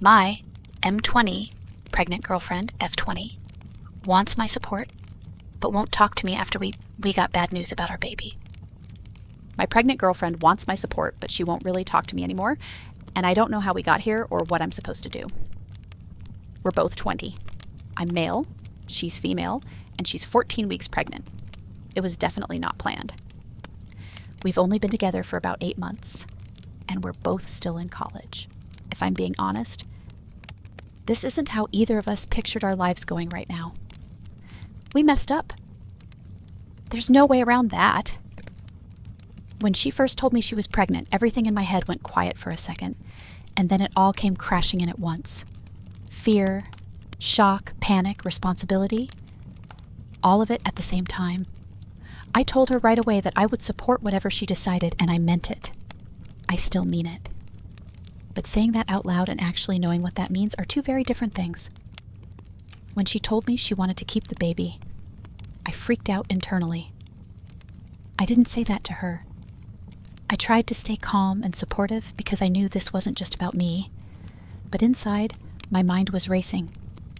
My M20, pregnant girlfriend, F20, wants my support, but won't talk to me after we got bad news about our baby. My pregnant girlfriend wants my support, but she won't really talk to me anymore, and I don't know how we got here or what I'm supposed to do. We're both 20. I'm male, she's female, and she's 14 weeks pregnant. It was definitely not planned. We've only been together for about 8 months, and we're both still in college. If I'm being honest, this isn't how either of us pictured our lives going right now. We messed up. There's no way around that. When she first told me she was pregnant, everything in my head went quiet for a second, and then it all came crashing in at once. Fear, shock, panic, responsibility, all of it at the same time. I told her right away that I would support whatever she decided, and I meant it. I still mean it. But saying that out loud and actually knowing what that means are two very different things. When she told me she wanted to keep the baby, I freaked out internally. I didn't say that to her. I tried to stay calm and supportive because I knew this wasn't just about me. But inside, my mind was racing.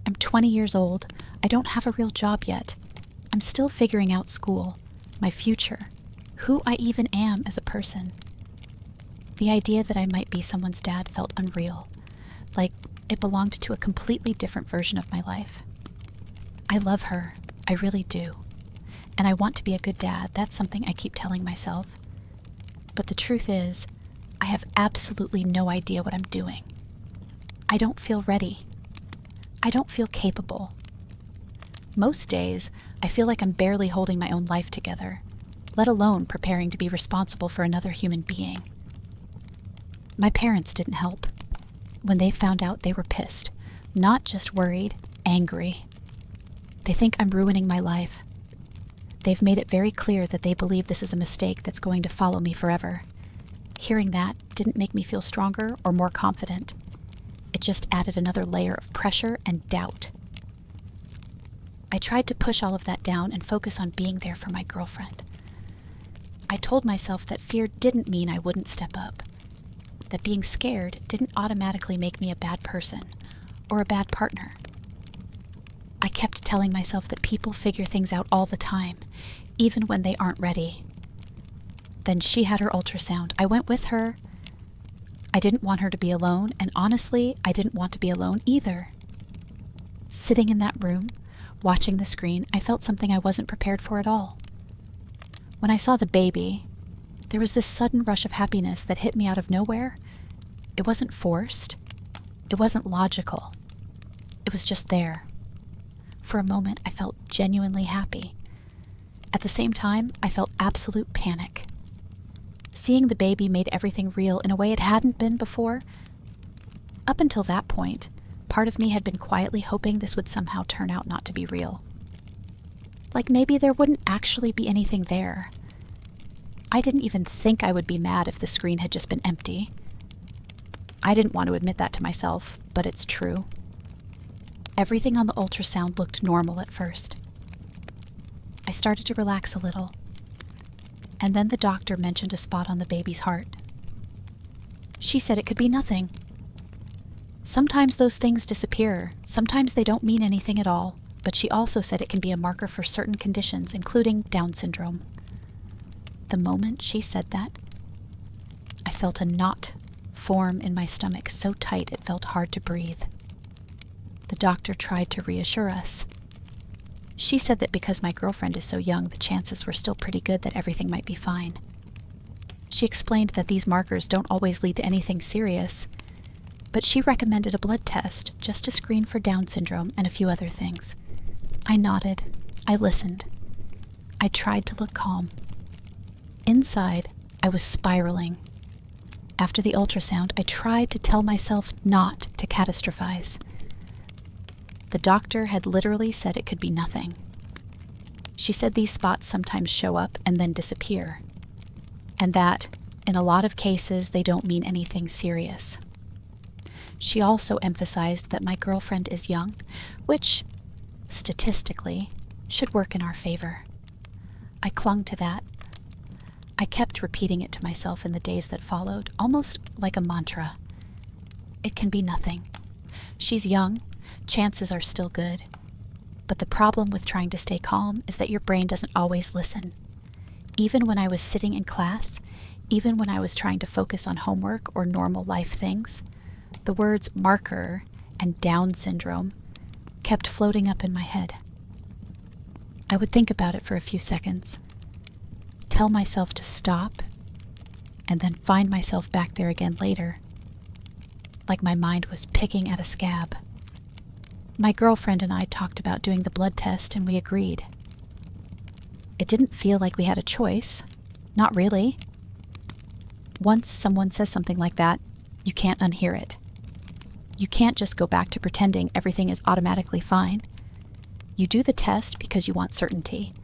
I'm 20 years old. I don't have a real job yet. I'm still figuring out school, my future, who I even am as a person. The idea that I might be someone's dad felt unreal, like it belonged to a completely different version of my life. I love her, I really do. And I want to be a good dad, that's something I keep telling myself. But the truth is, I have absolutely no idea what I'm doing. I don't feel ready. I don't feel capable. Most days, I feel like I'm barely holding my own life together, let alone preparing to be responsible for another human being. My parents didn't help. When they found out, they were pissed, not just worried, angry. They think I'm ruining my life. They've made it very clear that they believe this is a mistake that's going to follow me forever. Hearing that didn't make me feel stronger or more confident. It just added another layer of pressure and doubt. I tried to push all of that down and focus on being there for my girlfriend. I told myself that fear didn't mean I wouldn't step up, that being scared didn't automatically make me a bad person or a bad partner. I kept telling myself that people figure things out all the time, even when they aren't ready. Then she had her ultrasound. I went with her. I didn't want her to be alone, and honestly, I didn't want to be alone either. Sitting in that room, watching the screen, I felt something I wasn't prepared for at all. When I saw the baby, there was this sudden rush of happiness that hit me out of nowhere. It wasn't forced. It wasn't logical. It was just there. For a moment, I felt genuinely happy. At the same time, I felt absolute panic. Seeing the baby made everything real in a way it hadn't been before. Up until that point, part of me had been quietly hoping this would somehow turn out not to be real. Like maybe there wouldn't actually be anything there. I didn't even think I would be mad if the screen had just been empty. I didn't want to admit that to myself, but it's true. Everything on the ultrasound looked normal at first. I started to relax a little, and then the doctor mentioned a spot on the baby's heart. She said it could be nothing. Sometimes those things disappear, sometimes they don't mean anything at all, but she also said it can be a marker for certain conditions, including Down syndrome. The moment she said that, I felt a knot form in my stomach so tight it felt hard to breathe. The doctor tried to reassure us. She said that because my girlfriend is so young, the chances were still pretty good that everything might be fine. She explained that these markers don't always lead to anything serious, but she recommended a blood test just to screen for Down syndrome and a few other things. I nodded. I listened. I tried to look calm. Inside, I was spiraling. After the ultrasound, I tried to tell myself not to catastrophize. The doctor had literally said it could be nothing. She said these spots sometimes show up and then disappear, and that, in a lot of cases, they don't mean anything serious. She also emphasized that my girlfriend is young, which, statistically, should work in our favor. I clung to that. I kept repeating it to myself in the days that followed, almost like a mantra. It can be nothing. She's young. Chances are still good. But the problem with trying to stay calm is that your brain doesn't always listen. Even when I was sitting in class, even when I was trying to focus on homework or normal life things, the words marker and Down syndrome kept floating up in my head. I would think about it for a few seconds, tell myself to stop, and then find myself back there again later, like my mind was picking at a scab. My girlfriend and I talked about doing the blood test, and we agreed. It didn't feel like we had a choice. Not really. Once someone says something like that, you can't unhear it. You can't just go back to pretending everything is automatically fine. You do the test because you want certainty,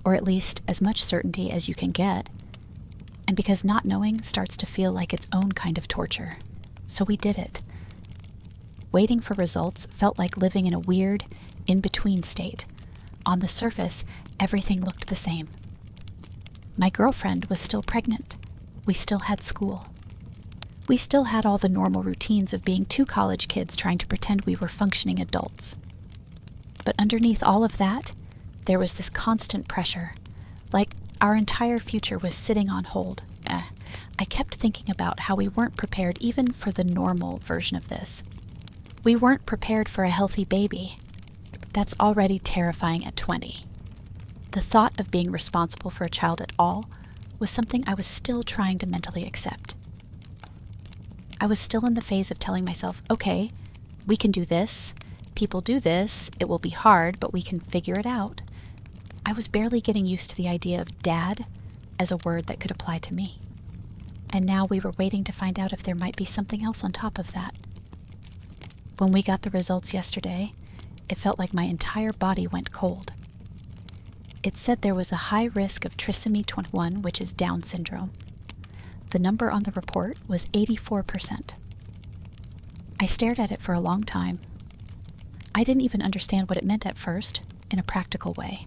or at least as much certainty as you can get, and because not knowing starts to feel like its own kind of torture. So we did it. Waiting for results felt like living in a weird, in-between state. On the surface, everything looked the same. My girlfriend was still pregnant. We still had school. We still had all the normal routines of being two college kids trying to pretend we were functioning adults. But underneath all of that, there was this constant pressure, like our entire future was sitting on hold. I kept thinking about how we weren't prepared even for the normal version of this. We weren't prepared for a healthy baby. That's already terrifying at 20. The thought of being responsible for a child at all was something I was still trying to mentally accept. I was still in the phase of telling myself, okay, we can do this, people do this, it will be hard, but we can figure it out. I was barely getting used to the idea of dad as a word that could apply to me. And now we were waiting to find out if there might be something else on top of that. When we got the results yesterday, it felt like my entire body went cold. It said there was a high risk of trisomy 21, which is Down syndrome. The number on the report was 84%. I stared at it for a long time. I didn't even understand what it meant at first, in a practical way.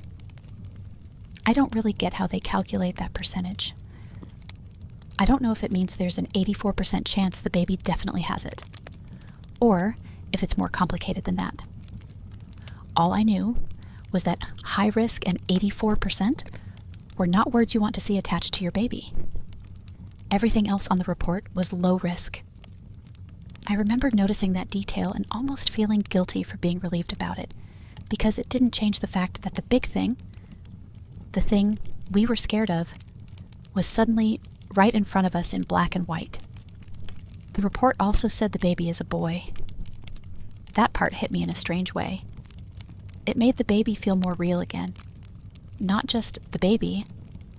I don't really get how they calculate that percentage. I don't know if it means there's an 84% chance the baby definitely has it, or if it's more complicated than that. All I knew was that high risk and 84% were not words you want to see attached to your baby. Everything else on the report was low risk. I remember noticing that detail and almost feeling guilty for being relieved about it, because it didn't change the fact that the big thing, the thing we were scared of, was suddenly right in front of us in black and white. The report also said the baby is a boy. That part hit me in a strange way. It made the baby feel more real again. Not just the baby,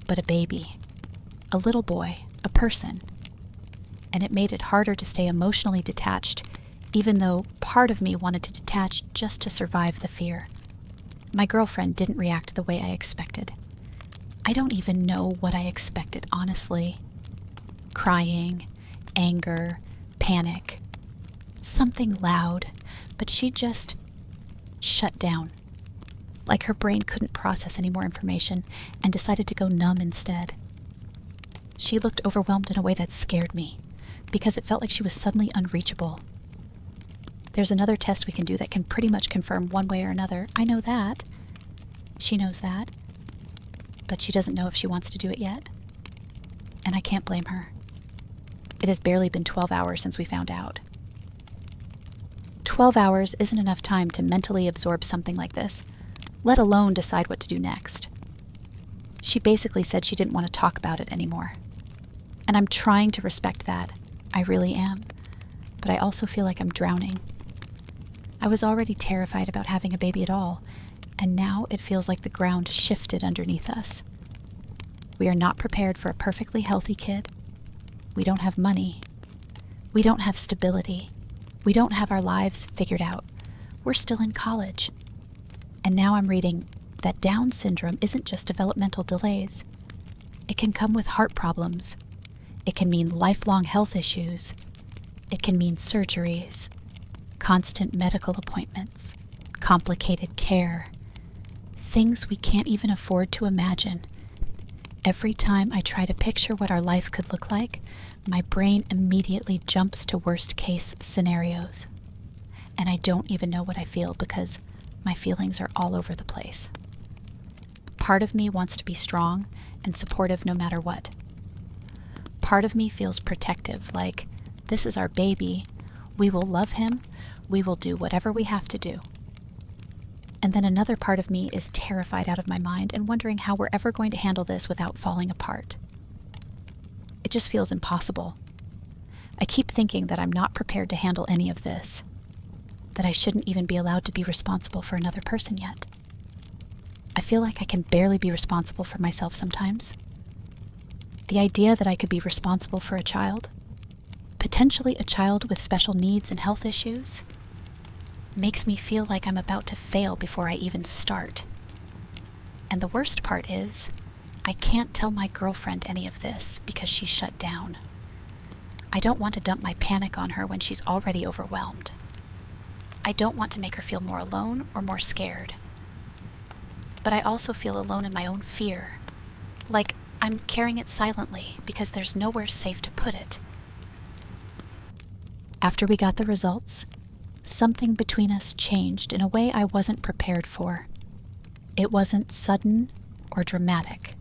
but a baby. A little boy, a person. And it made it harder to stay emotionally detached, even though part of me wanted to detach just to survive the fear. My girlfriend didn't react the way I expected. I don't even know what I expected, honestly. Crying, anger, panic. Something loud, but she just shut down. Like her brain couldn't process any more information and decided to go numb instead. She looked overwhelmed in a way that scared me, because it felt like she was suddenly unreachable. There's another test we can do that can pretty much confirm one way or another. I know that. She knows that. But she doesn't know if she wants to do it yet. And I can't blame her. It has barely been 12 hours since we found out. 12 hours isn't enough time to mentally absorb something like this, let alone decide what to do next. She basically said she didn't want to talk about it anymore. And I'm trying to respect that. I really am. But I also feel like I'm drowning. I was already terrified about having a baby at all, and now it feels like the ground shifted underneath us. We are not prepared for a perfectly healthy kid. We don't have money. We don't have stability. We don't have our lives figured out. We're still in college. And now I'm reading that Down syndrome isn't just developmental delays. It can come with heart problems. It can mean lifelong health issues. It can mean surgeries, constant medical appointments, complicated care, things we can't even afford to imagine. Every time I try to picture what our life could look like, my brain immediately jumps to worst-case scenarios. and I don't even know what I feel because my feelings are all over the place. Part of me wants to be strong and supportive no matter what. Part of me feels protective, like this is our baby, we will love him, we will do whatever we have to do. And then another part of me is terrified out of my mind and wondering how we're ever going to handle this without falling apart. It just feels impossible. I keep thinking that I'm not prepared to handle any of this, that I shouldn't even be allowed to be responsible for another person yet. I feel like I can barely be responsible for myself sometimes. The idea that I could be responsible for a child, potentially a child with special needs and health issues, makes me feel like I'm about to fail before I even start. And the worst part is, I can't tell my girlfriend any of this because she's shut down. I don't want to dump my panic on her when she's already overwhelmed. I don't want to make her feel more alone or more scared. But I also feel alone in my own fear, like I'm carrying it silently because there's nowhere safe to put it. After we got the results, something between us changed in a way I wasn't prepared for. It wasn't sudden or dramatic.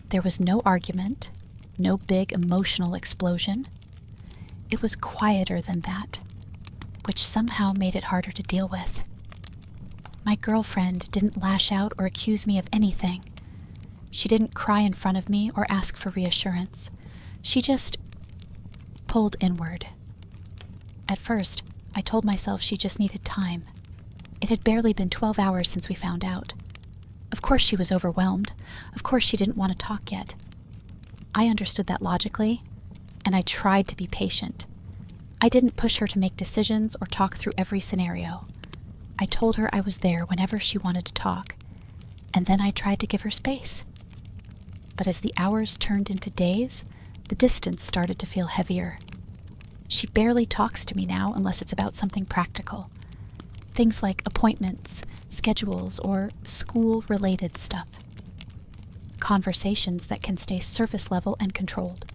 There was no argument, no big emotional explosion. It was quieter than that, which somehow made it harder to deal with. My girlfriend didn't lash out or accuse me of anything. She didn't cry in front of me or ask for reassurance. She just pulled inward. At first, I told myself she just needed time. It had barely been 12 hours since we found out. Of course she was overwhelmed. Of course she didn't want to talk yet. I understood that logically, and I tried to be patient. I didn't push her to make decisions or talk through every scenario. I told her I was there whenever she wanted to talk, and then I tried to give her space. But as the hours turned into days, the distance started to feel heavier. She barely talks to me now unless it's about something practical. Things like appointments, schedules, or school-related stuff. Conversations that can stay surface level and controlled.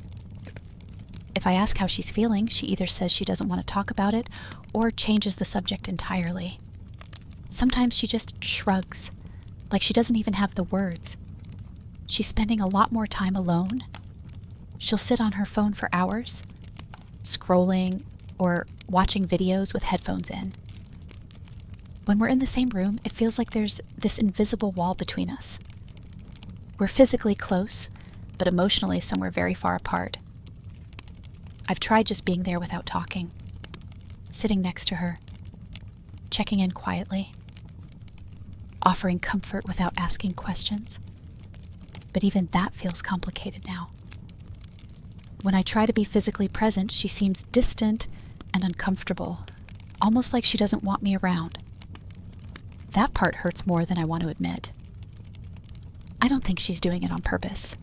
If I ask how she's feeling, she either says she doesn't want to talk about it or changes the subject entirely. Sometimes she just shrugs, like she doesn't even have the words. She's spending a lot more time alone. She'll sit on her phone for hours, scrolling or watching videos with headphones in. When we're in the same room, it feels like there's this invisible wall between us. We're physically close, but emotionally somewhere very far apart. I've tried just being there without talking, sitting next to her, checking in quietly, offering comfort without asking questions. But even that feels complicated now. When I try to be physically present, she seems distant and uncomfortable, almost like she doesn't want me around. That part hurts more than I want to admit. I don't think she's doing it on purpose.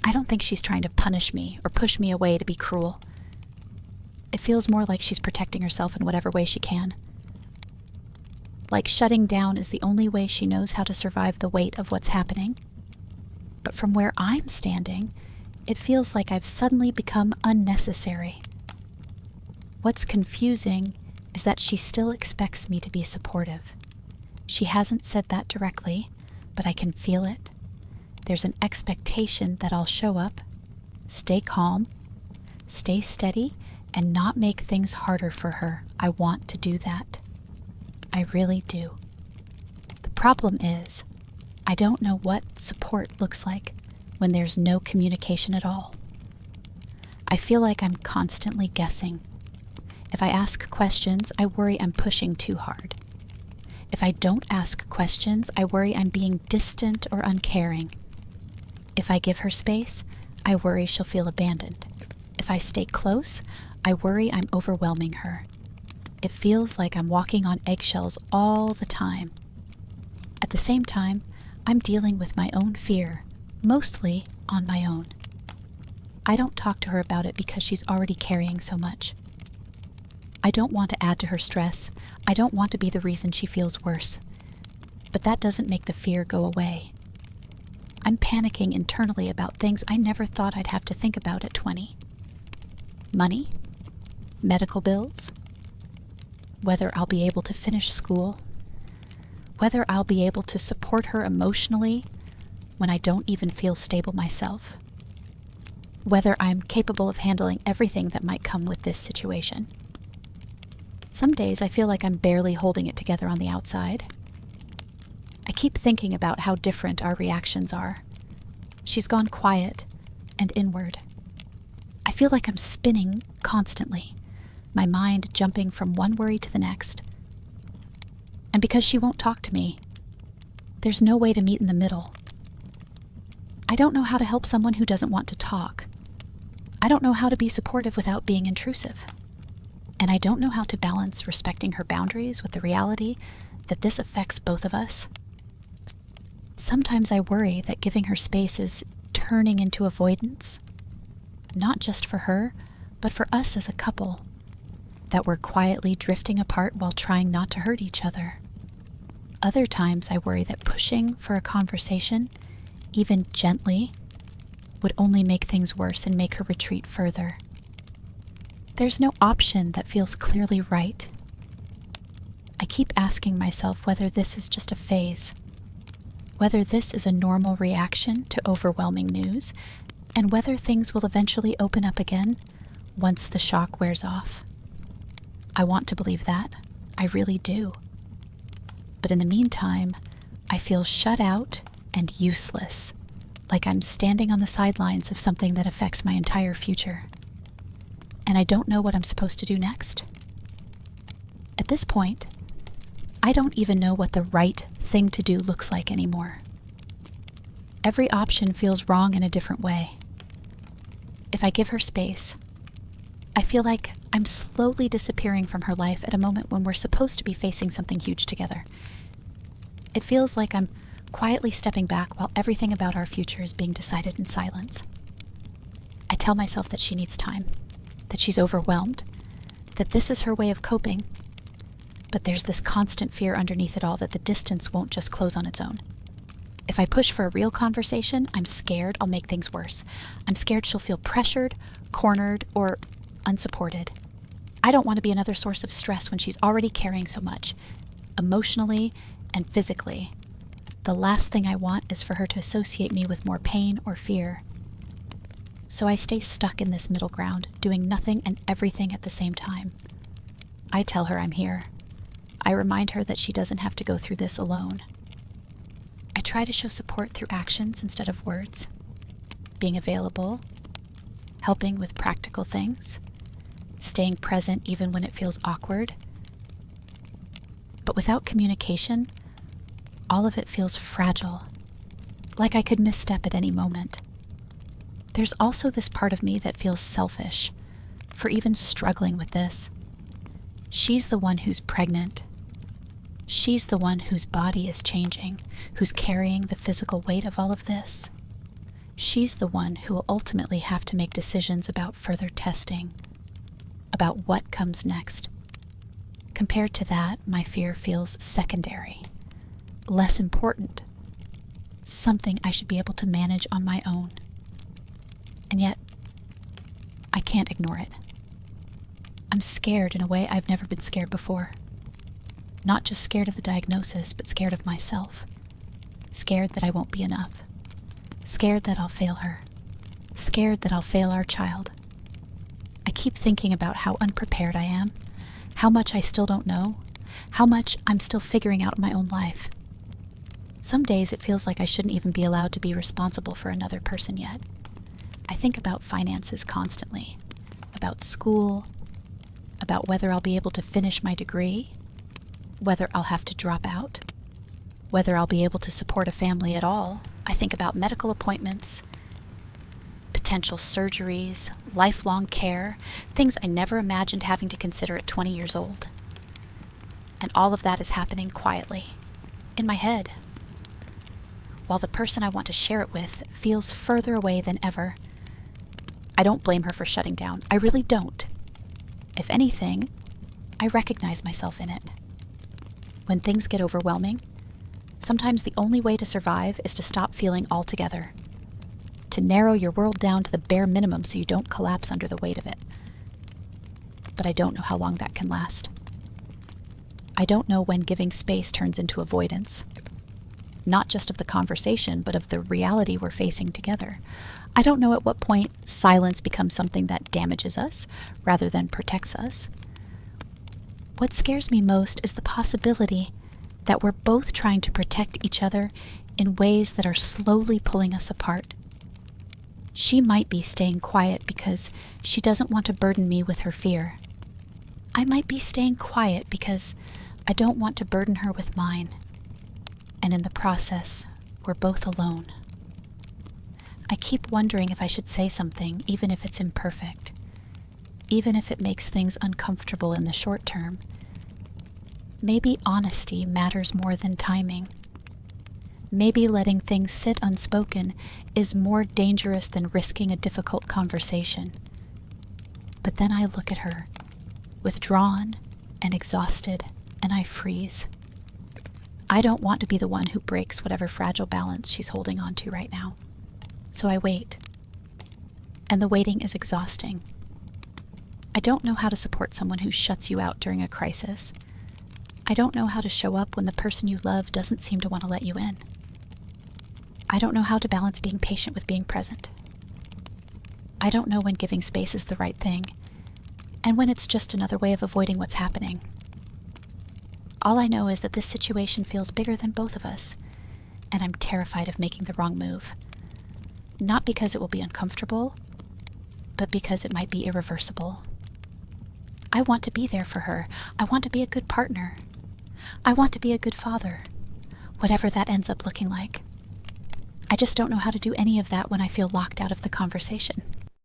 I don't think she's trying to punish me or push me away to be cruel. It feels more like she's protecting herself in whatever way she can. Like shutting down is the only way she knows how to survive the weight of what's happening. But from where I'm standing, it feels like I've suddenly become unnecessary. What's confusing is that she still expects me to be supportive. She hasn't said that directly, but I can feel it. There's an expectation that I'll show up, stay calm, stay steady, and not make things harder for her. I want to do that. I really do. The problem is, I don't know what support looks like when there's no communication at all. I feel like I'm constantly guessing. If I ask questions, I worry I'm pushing too hard. If I don't ask questions, I worry I'm being distant or uncaring. If I give her space, I worry she'll feel abandoned. If I stay close, I worry I'm overwhelming her. It feels like I'm walking on eggshells all the time. At the same time, I'm dealing with my own fear, mostly on my own. I don't talk to her about it because she's already carrying so much. I don't want to add to her stress. I don't want to be the reason she feels worse. But that doesn't make the fear go away. I'm panicking internally about things I never thought I'd have to think about at 20. Money? Medical bills? whether I'll be able to finish school, whether I'll be able to support her emotionally when I don't even feel stable myself, whether I'm capable of handling everything that might come with this situation. Some days I feel like I'm barely holding it together on the outside. I keep thinking about how different our reactions are. She's gone quiet and inward. I feel like I'm spinning constantly, my mind jumping from one worry to the next. And because she won't talk to me, there's no way to meet in the middle. I don't know how to help someone who doesn't want to talk. I don't know how to be supportive without being intrusive. And I don't know how to balance respecting her boundaries with the reality that this affects both of us. Sometimes I worry that giving her space is turning into avoidance, not just for her, but for us as a couple, that we're quietly drifting apart while trying not to hurt each other. Other times I worry that pushing for a conversation, even gently, would only make things worse and make her retreat further. There's no option that feels clearly right. I keep asking myself whether this is just a phase, whether this is a normal reaction to overwhelming news, and whether things will eventually open up again once the shock wears off. I want to believe that. I really do. But in the meantime, I feel shut out and useless, like I'm standing on the sidelines of something that affects my entire future. And I don't know what I'm supposed to do next. At this point, I don't even know what the right thing to do looks like anymore. Every option feels wrong in a different way. If I give her space, I feel like I'm slowly disappearing from her life at a moment when we're supposed to be facing something huge together. It feels like I'm quietly stepping back while everything about our future is being decided in silence. I tell myself that she needs time, that she's overwhelmed, that this is her way of coping. But there's this constant fear underneath it all that the distance won't just close on its own. If I push for a real conversation, I'm scared I'll make things worse. I'm scared she'll feel pressured, cornered, or unsupported. I don't want to be another source of stress when she's already carrying so much, emotionally and physically. The last thing I want is for her to associate me with more pain or fear. So I stay stuck in this middle ground, doing nothing and everything at the same time. I tell her I'm here. I remind her that she doesn't have to go through this alone. I try to show support through actions instead of words, being available, helping with practical things, staying present even when it feels awkward. But without communication, all of it feels fragile, like I could misstep at any moment. There's also this part of me that feels selfish for even struggling with this. She's the one who's pregnant. She's the one whose body is changing, who's carrying the physical weight of all of this. She's the one who will ultimately have to make decisions about further testing, about what comes next. Compared to that, my fear feels secondary, less important, something I should be able to manage on my own. And yet, I can't ignore it. I'm scared in a way I've never been scared before. Not just scared of the diagnosis, but scared of myself. Scared that I won't be enough. Scared that I'll fail her. Scared that I'll fail our child. I keep thinking about how unprepared I am, how much I still don't know, how much I'm still figuring out my own life. Some days it feels like I shouldn't even be allowed to be responsible for another person yet. I think about finances constantly, about school, about whether I'll be able to finish my degree, whether I'll have to drop out, whether I'll be able to support a family at all. I think about medical appointments, potential surgeries, lifelong care, things I never imagined having to consider at 20 years old. And all of that is happening quietly, in my head, while the person I want to share it with feels further away than ever. I don't blame her for shutting down. I really don't. If anything, I recognize myself in it. When things get overwhelming, sometimes the only way to survive is to stop feeling altogether, to narrow your world down to the bare minimum so you don't collapse under the weight of it. But I don't know how long that can last. I don't know when giving space turns into avoidance. Not just of the conversation, but of the reality we're facing together. I don't know at what point silence becomes something that damages us rather than protects us. What scares me most is the possibility that we're both trying to protect each other in ways that are slowly pulling us apart. She might be staying quiet because she doesn't want to burden me with her fear. I might be staying quiet because I don't want to burden her with mine. And in the process, we're both alone. I keep wondering if I should say something, even if it's imperfect, even if it makes things uncomfortable in the short term. Maybe honesty matters more than timing. Maybe letting things sit unspoken is more dangerous than risking a difficult conversation. But then I look at her, withdrawn and exhausted, and I freeze. I don't want to be the one who breaks whatever fragile balance she's holding on to right now. So I wait. And the waiting is exhausting. I don't know how to support someone who shuts you out during a crisis. I don't know how to show up when the person you love doesn't seem to want to let you in. I don't know how to balance being patient with being present. I don't know when giving space is the right thing, and when it's just another way of avoiding what's happening. All I know is that this situation feels bigger than both of us, and I'm terrified of making the wrong move. Not because it will be uncomfortable, but because it might be irreversible. I want to be there for her. I want to be a good partner. I want to be a good father, whatever that ends up looking like. I just don't know how to do any of that when I feel locked out of the conversation.